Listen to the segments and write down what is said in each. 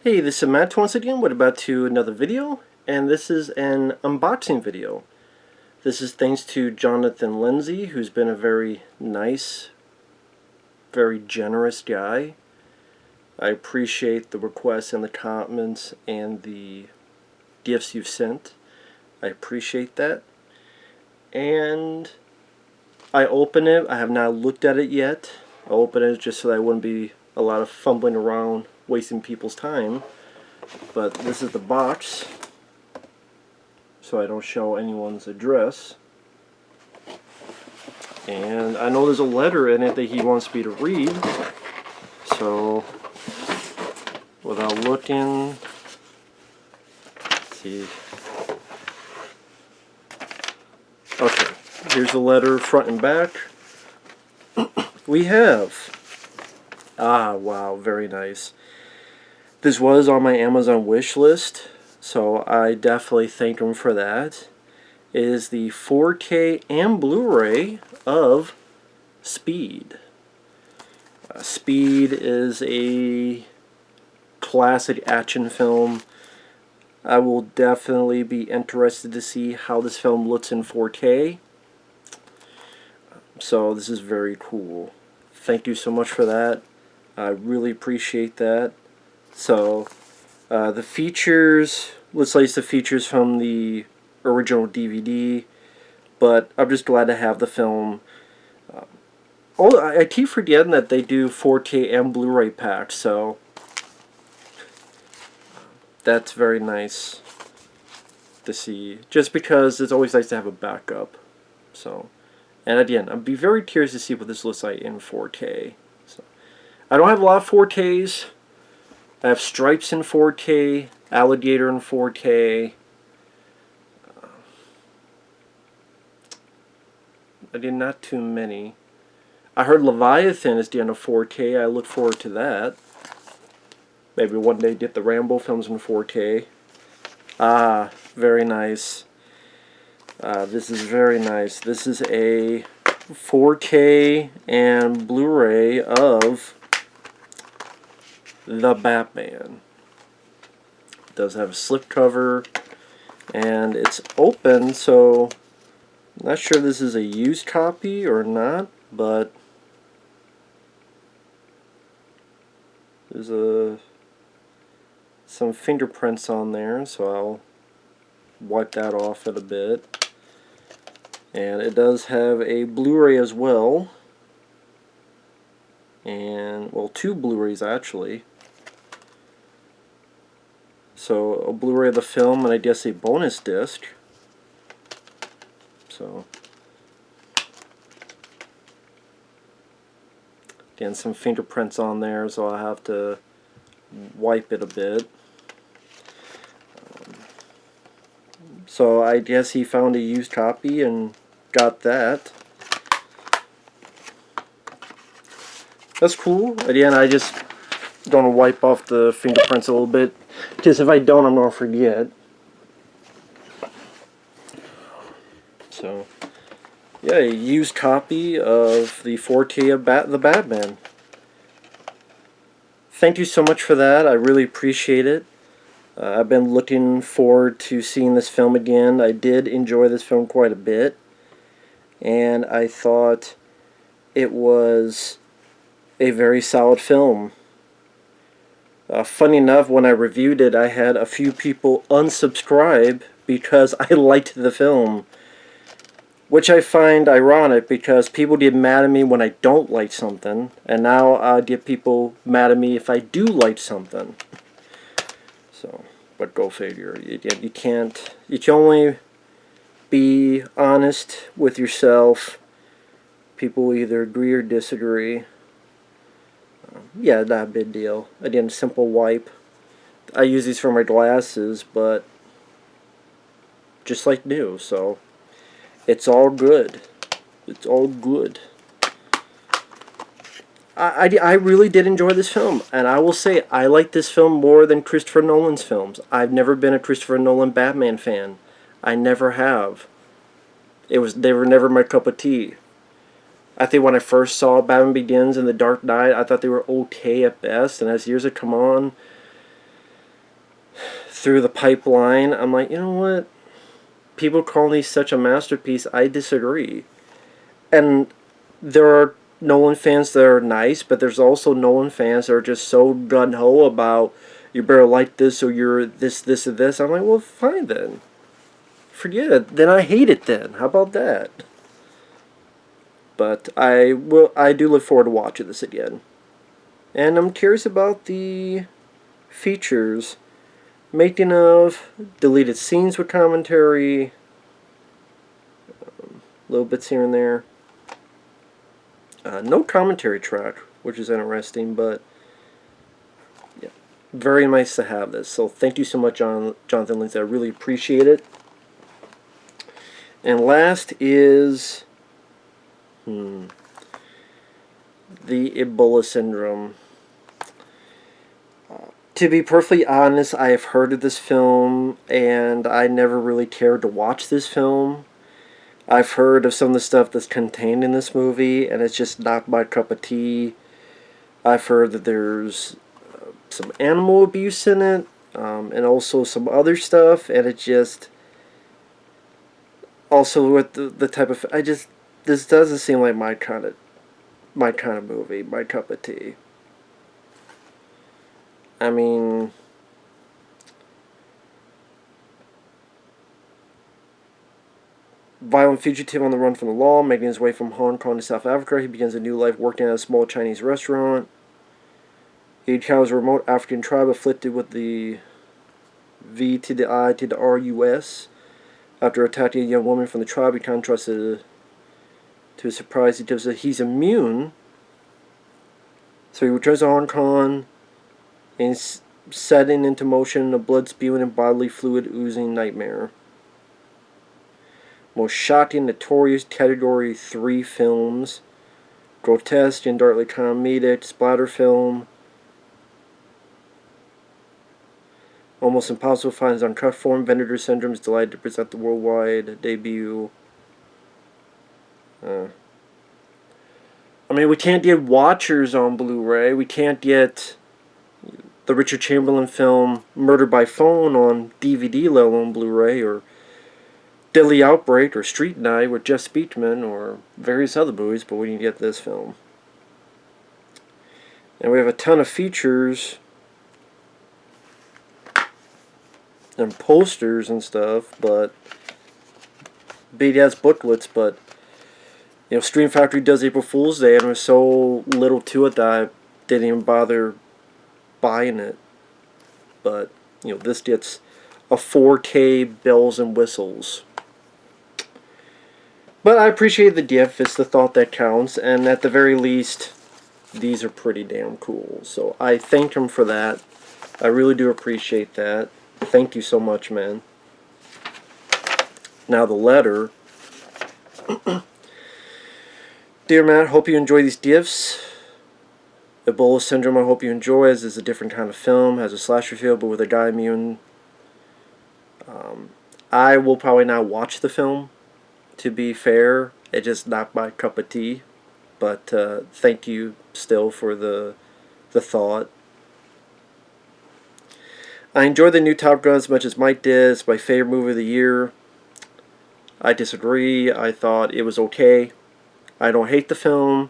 Hey, this is Matt once again. We're about to another video, and this is an unboxing video. This is thanks to Jonathan Lindsey, who's been a very nice, very generous guy. I appreciate the requests and the comments and the gifts you've sent. I appreciate that. And I open it. I have not looked at it yet. I open it just so that I wouldn't be a lot of fumbling around, wasting people's time. But this is the box, so I don't show anyone's address. And I know there's a letter in it that he wants me to read, so without looking, let's see. Okay, here's the letter front and back. We have, wow, very nice. This was on my Amazon wish list, so I definitely thank him for that. It is the 4K and Blu-ray of Speed. Speed is a classic action film. I will definitely be interested to see how this film looks in 4K. So this is very cool. Thank you so much for that. I really appreciate that. So the features, looks like it's the features from the original DVD, but I'm just glad to have the film. I keep forgetting that they do 4K and Blu-ray packs, so that's very nice to see. Just because it's always nice to have a backup. So, and again, I'd be very curious to see what this looks like in 4K. So, I don't have a lot of 4Ks. I have Stripes in 4K, Alligator in 4K. I did not too many. I heard Leviathan is down to 4K. I look forward to that. Maybe one day get the Rambo films in 4K. Very nice. This is very nice. This is a 4K and Blu-ray of The Batman. It does have a slipcover, and it's open, so I'm not sure this is a used copy or not, but there's some fingerprints on there, so I'll wipe that off in a bit. And it does have a Blu-ray as well, and well, two Blu-rays actually. So a Blu-ray of the film, and I guess a bonus disc. So again, some fingerprints on there, so I'll have to wipe it a bit. So I guess he found a used copy and got that. That's cool. Again, I just don't want to wipe off the fingerprints a little bit, because if I don't, I'm going to forget. So, yeah, a used copy of the 4K of The Batman. Thank you so much for that. I really appreciate it. I've been looking forward to seeing this film again. I did enjoy this film quite a bit, and I thought it was a very solid film. Funny enough, when I reviewed it, I had a few people unsubscribe because I liked the film, which I find ironic because people get mad at me when I don't like something, and now I get people mad at me if I do like something. So, but go figure. You can't. You can only be honest with yourself. People either agree or disagree. Yeah, not a big deal. Again, simple wipe. I use these for my glasses, but just like new, so it's all good. It's all good. I really did enjoy this film, and I will say I like this film more than Christopher Nolan's films. I've never been a Christopher Nolan Batman fan. I never have. They were never my cup of tea. I think when I first saw Batman Begins and The Dark Knight, I thought they were okay at best, and as years have come on, through the pipeline. I'm like, you know what? People call these such a masterpiece. I disagree. And there are Nolan fans that are nice, but there's also Nolan fans that are just so gun ho about you better like this or you're this, this, and this. I'm like, well, fine then. Forget it. Then I hate it then. How about that? But I do look forward to watching this again. And I'm curious about the features. Making of, deleted scenes with commentary, little bits here and there. No commentary track, which is interesting, but yeah, very nice to have this. So thank you so much, Jonathan Lindsey. I really appreciate it. And last is the Ebola Syndrome. To be perfectly honest, I have heard of this film, and I never really cared to watch this film. I've heard of some of the stuff that's contained in this movie, and it's just not my cup of tea. I've heard that there's some animal abuse in it, and also some other stuff, and it just... Also with the type of... This doesn't seem like my kind of movie, my cup of tea. I mean... Violent fugitive on the run from the law, making his way from Hong Kong to South Africa. He begins a new life working at a small Chinese restaurant. He encounters a remote African tribe afflicted with the V to the I to the RUS. After attacking a young woman from the tribe, he contrasts to his surprise. He tells that he's immune. So he returns to Hong Kong and is setting into motion a blood-spewing and bodily fluid oozing nightmare. Most shocking, notorious Category 3 films. Grotesque and darkly comedic splatter film. Almost impossible to find his uncut form. Venator Syndrome is delighted to present the worldwide debut. I mean, we can't get Watchers on Blu-ray. We can't get the Richard Chamberlain film Murder by Phone on DVD, let alone Blu-ray, or Deadly Outbreak, or Street Night with Jeff Speakman, or various other movies, but we can get this film. And we have a ton of features and posters and stuff, but BDS booklets, but you know, Stream Factory does April Fool's Day, and there's so little to it that I didn't even bother buying it. But you know, this gets a 4K bells and whistles. But I appreciate the gift. It's the thought that counts, and at the very least, these are pretty damn cool. So I thank him for that. I really do appreciate that. Thank you so much, man. Now the letter. Dear Matt, hope you enjoy these gifts. Ebola Syndrome, I hope you enjoy, as it's a different kind of film, has a slasher feel, but with a guy immune. I will probably not watch the film, to be fair. It's just not my cup of tea. But thank you still for the thought. I enjoyed the new Top Gun as much as Mike did. It's my favorite movie of the year. I disagree. I thought it was okay. I don't hate the film.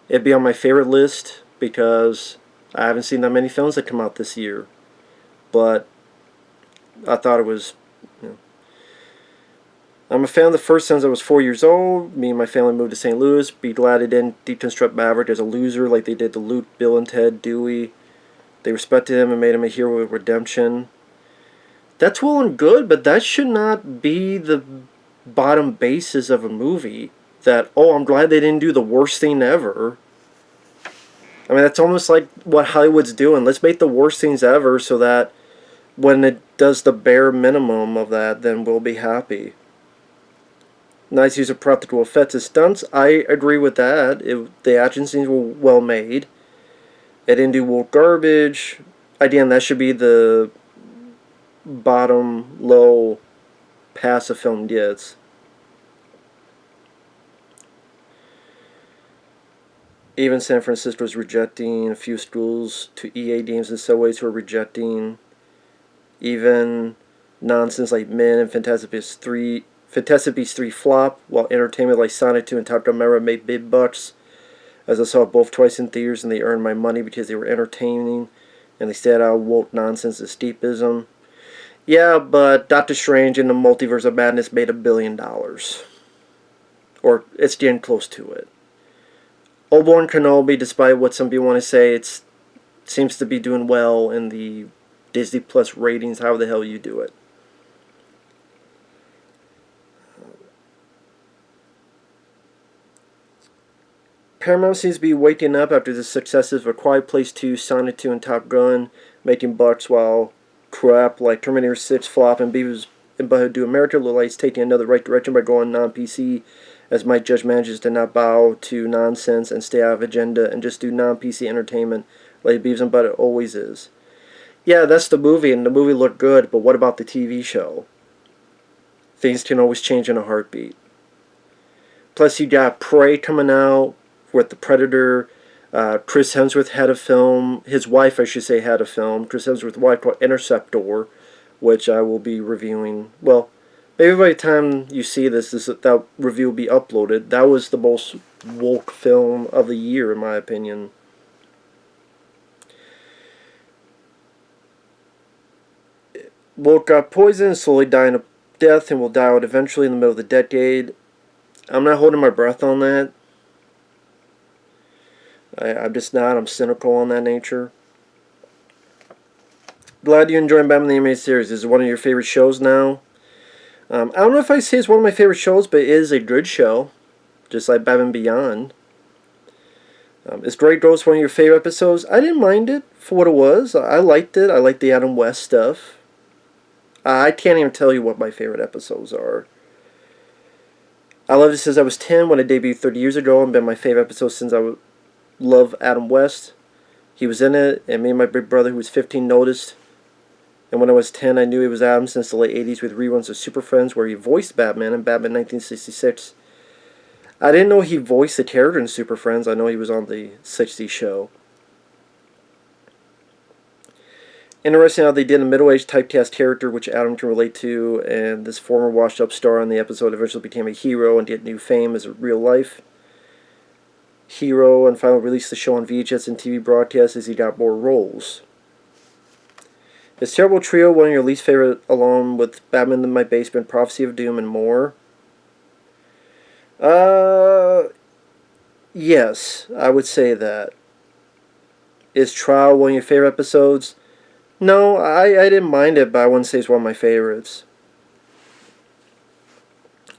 It'd be on my favorite list because I haven't seen that many films that come out this year. But I thought it was... You know, I'm a fan of the first since I was 4 years old. Me and my family moved to St. Louis. Be glad it didn't deconstruct Maverick as a loser like they did to Luke, Bill, and Ted, Dewey. They respected him and made him a hero with redemption. That's well and good, but that should not be the bottom basis of a movie. That, oh, I'm glad they didn't do the worst thing ever. I mean, that's almost like what Hollywood's doing. Let's make the worst things ever so that when it does the bare minimum of that, then we'll be happy. Nice use of practical effects as stunts. I agree with that. The action scenes were well made. It didn't do woke garbage. Again, that should be the bottom low pass a film gets. Even San Francisco is rejecting. A few schools to EA games and subways who are rejecting. Even nonsense like Men and Fantastic Beasts 3 flop, while entertainment like Sonic 2 and Top Gun Maverick made big bucks, as I saw both twice in theaters and they earned my money because they were entertaining and they stayed out of woke nonsense and escapism. Yeah, but Doctor Strange in the Multiverse of Madness made $1 billion. Or it's getting close to it. Obi-Wan Kenobi, despite what some people want to say, it seems to be doing well in the Disney Plus ratings, however the hell you do it. Paramount seems to be waking up after the successes of A Quiet Place 2, Sonic 2, and Top Gun, making bucks while crap like Terminator 6 flop and Beavis and Butthead Do America look like it's taking another right direction by going non-PC, as Mike Judge manages to not bow to nonsense and stay out of agenda and just do non-PC entertainment like Beavis and Butthead always is. Yeah, that's the movie, and the movie looked good, but what about the TV show? Things can always change in a heartbeat. Plus, you got Prey coming out with the Predator. Chris Hemsworth had a film. His wife, I should say, had a film. Chris Hemsworth's wife called Interceptor, which I will be reviewing. Well, maybe by the time you see this, that review will be uploaded. That was the most woke film of the year, in my opinion. Woke got poisoned, slowly dying of death, and will die out eventually in the middle of the decade. I'm not holding my breath on that. I'm just not. I'm cynical on that nature. Glad you enjoyed Batman the Animated Series. Is it one of your favorite shows now? I don't know if I say it's one of my favorite shows, but it is a good show. Just like Batman Beyond. Is Grey Ghost one of your favorite episodes? I didn't mind it for what it was. I liked it. I liked the Adam West stuff. I can't even tell you what my favorite episodes are. I loved it since I was 10 when it debuted 30 years ago and been my favorite episode since I love Adam West. He was in it, and me and my big brother, who was 15, noticed. And when I was 10, I knew he was Adam since the late 80s with reruns of Super Friends, where he voiced Batman in Batman 1966. I didn't know he voiced the character in Super Friends. I know he was on the 60s show. Interesting how they did a middle-aged typecast character which Adam can relate to, and this former washed-up star on the episode eventually became a hero and get new fame as a real life hero, and finally released the show on VHS and TV broadcasts as he got more roles. Is Terrible Trio one of your least favorite, along with Batman in My Basement, Prophecy of Doom, and more? Yes, I would say that. Is Trial one of your favorite episodes? No, I didn't mind it, but I wouldn't say it's one of my favorites.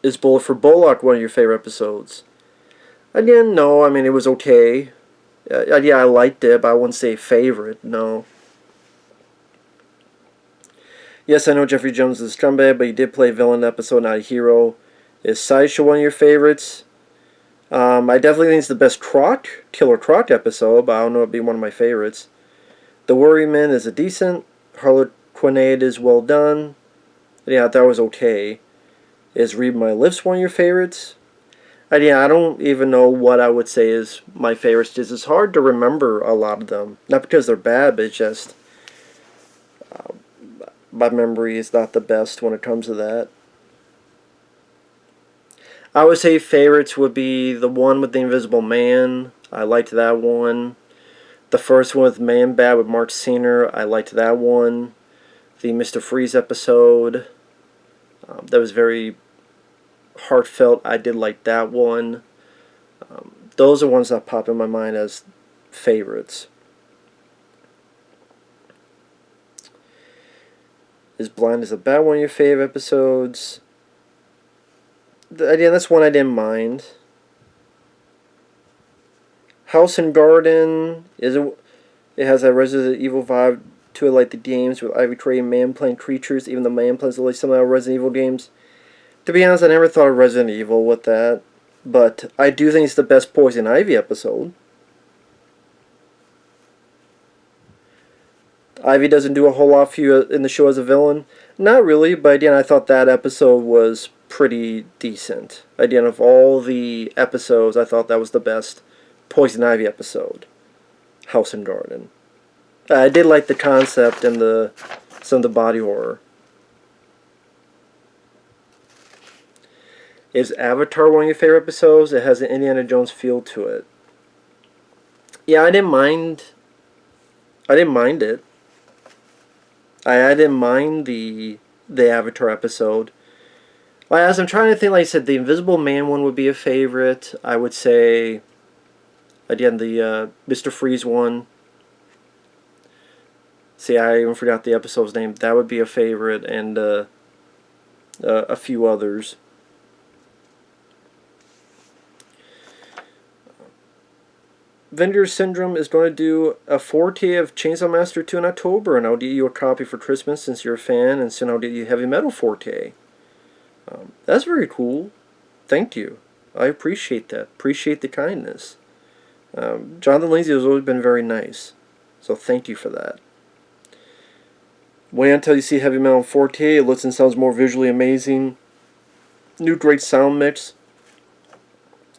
Is Bullet for Bullock one of your favorite episodes? Again, no. I mean, it was okay. Yeah, I liked it, but I wouldn't say favorite, no. Yes, I know Jeffrey Jones is a scumbag, but he did play a villain episode, not a hero. Is Sideshow one of your favorites? I definitely think it's the best Killer Croc episode, but I don't know if it'd be one of my favorites. The Worryman is a decent. Harlequinade is well done. Yeah, that was okay. Is Read My Lips one of your favorites? I don't even know what I would say is my favorites. Just it's hard to remember a lot of them. Not because they're bad, but it's just my memory is not the best when it comes to that. I would say favorites would be the one with the Invisible Man. I liked that one. The first one with Man Bat with Mark Senior. I liked that one. The Mr. Freeze episode. That was very heartfelt. I did like that one. Those are ones that pop in my mind as favorites. Is Blind as a Bat one of your favorite episodes? Again, that's one I didn't mind. House and Garden it has a Resident Evil vibe to it, like the games with Ivy creating man-playing creatures. Even the man-plays like some of the Resident Evil games. To be honest, I never thought of Resident Evil with that, but I do think it's the best Poison Ivy episode. Ivy doesn't do a whole lot for you in the show as a villain. Not really, but again, I thought that episode was pretty decent. Again, of all the episodes, I thought that was the best Poison Ivy episode. House and Garden. I did like the concept and the some of the body horror. Is Avatar one of your favorite episodes? It has an Indiana Jones feel to it. Yeah, I didn't mind. I didn't mind it. I didn't mind the Avatar episode. Like, as I'm trying to think, like I said, the Invisible Man one would be a favorite. I would say, again, the Mr. Freeze one. See, I even forgot the episode's name. That would be a favorite, and a few others. Ebola Syndrome is going to do a 4K of Chainsaw Massacre 2 in October, and I'll get you a copy for Christmas since you're a fan, and soon I'll get you Heavy Metal 4K. That's very cool. Thank you. I appreciate that. Appreciate the kindness. Jonathan Lindsey has always been very nice, so thank you for that. Wait until you see Heavy Metal in 4K. It looks and sounds more visually amazing. New great sound mix.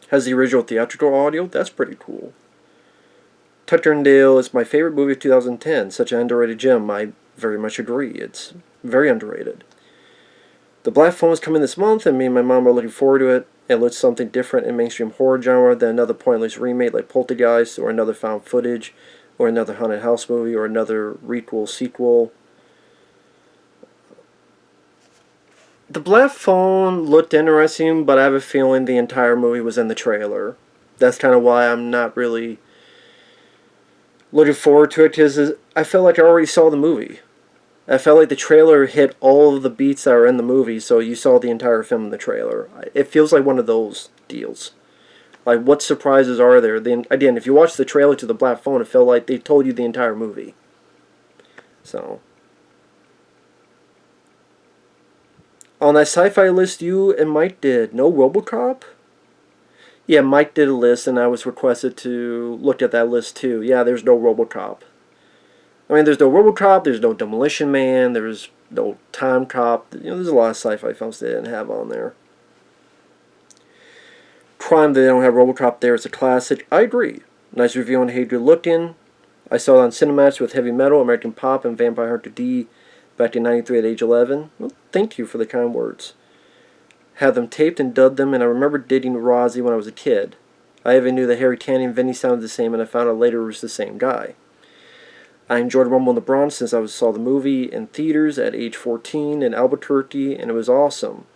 Has the original theatrical audio. That's pretty cool. Tucker and Dale is my favorite movie of 2010. Such an underrated gem. I very much agree. It's very underrated. The Black Phone is coming this month, and me and my mom are looking forward to it. It looks something different in mainstream horror genre than another pointless remake like Poltergeist, or another found footage, or another haunted house movie, or another requel sequel. The Black Phone looked interesting, but I have a feeling the entire movie was in the trailer. That's kind of why I'm not really looking forward to it, because I felt like I already saw the movie. I felt like the trailer hit all of the beats that are in the movie, so you saw the entire film in the trailer. It feels like one of those deals. Like, what surprises are there? Then again, if you watch the trailer to The Black Phone, it felt like they told you the entire movie. So, on that sci-fi list you and Mike did, no RoboCop? Yeah, Mike did a list, and I was requested to look at that list too. Yeah, there's no RoboCop. I mean, there's no RoboCop, there's no Demolition Man, there's no Time Cop. You know, there's a lot of sci-fi films they didn't have on there. Crime that they don't have RoboCop there is a classic. I agree. Nice review on Hey Good Looking. I saw it on Cinemax with Heavy Metal, American Pop, and Vampire Hunter D back in '93 at age 11. Well, thank you for the kind words. Had them taped and dubbed them, and I remember dating Rozzy when I was a kid. I even knew that Harry Tanny and Vinny sounded the same, and I found out later it was the same guy. I enjoyed Rumble in the Bronx since I saw the movie in theaters at age 14 in Albuquerque, and it was awesome.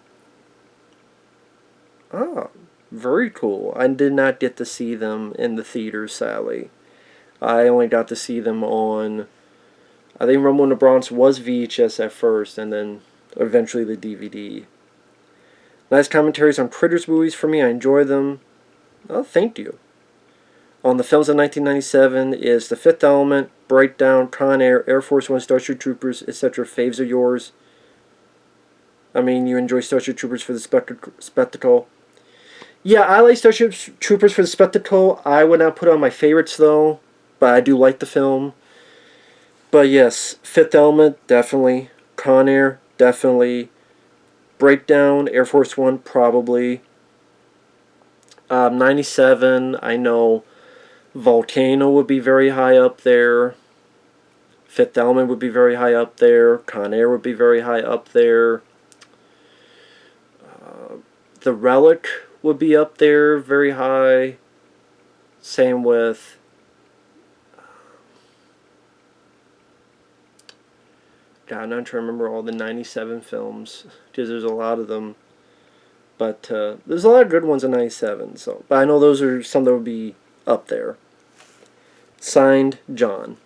Ah, very cool. I did not get to see them in the theaters, sadly. I only got to see them on, I think Rumble in the Bronx was VHS at first, and then eventually the DVD. Nice commentaries on Critters movies for me. I enjoy them. Oh, thank you. On the films of 1997 is The Fifth Element, Breakdown, Con Air, Air Force One, Starship Troopers, etc. Faves of yours. I mean, you enjoy Starship Troopers for the spectacle. Yeah, I like Starship Troopers for the spectacle. I would not put it on my favorites, though. But I do like the film. But yes, Fifth Element, definitely. Con Air, definitely. Breakdown, Air Force One, probably. 97, I know Volcano would be very high up there. Fifth Element would be very high up there. Con Air would be very high up there. The Relic would be up there very high. Same with God, I'm not trying to remember all the 97 films, because there's a lot of them. But there's a lot of good ones in 97. So, but I know those are some that would be up there. Signed, John.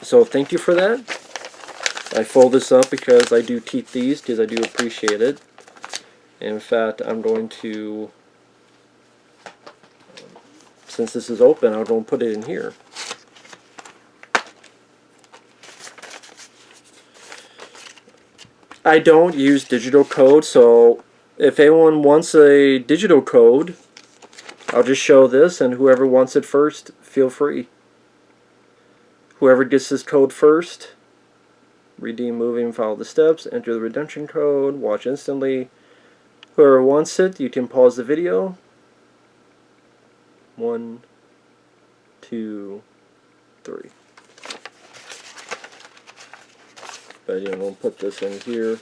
So thank you for that. I fold this up because I do keep these, because I do appreciate it. And in fact, I'm going to, since this is open, I'll go and put it in here. I don't use digital code, so if anyone wants a digital code, I'll just show this, and whoever wants it first, feel free. Whoever gets this code first, redeem movie and follow the steps, enter the redemption code, watch instantly. Whoever wants it, you can pause the video. 1, 2, 3. But we'll put this in here.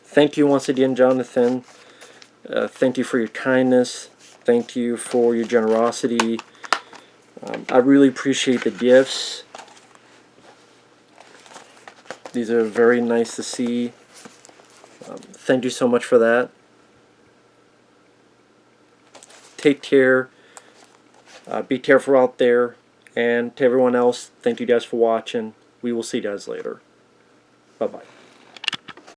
Thank you once again, Jonathan. Thank you for your kindness. Thank you for your generosity. I really appreciate the gifts. These are very nice to see. Thank you so much for that. Take care. Be careful out there. And to everyone else, thank you guys for watching. We will see you guys later. Bye-bye.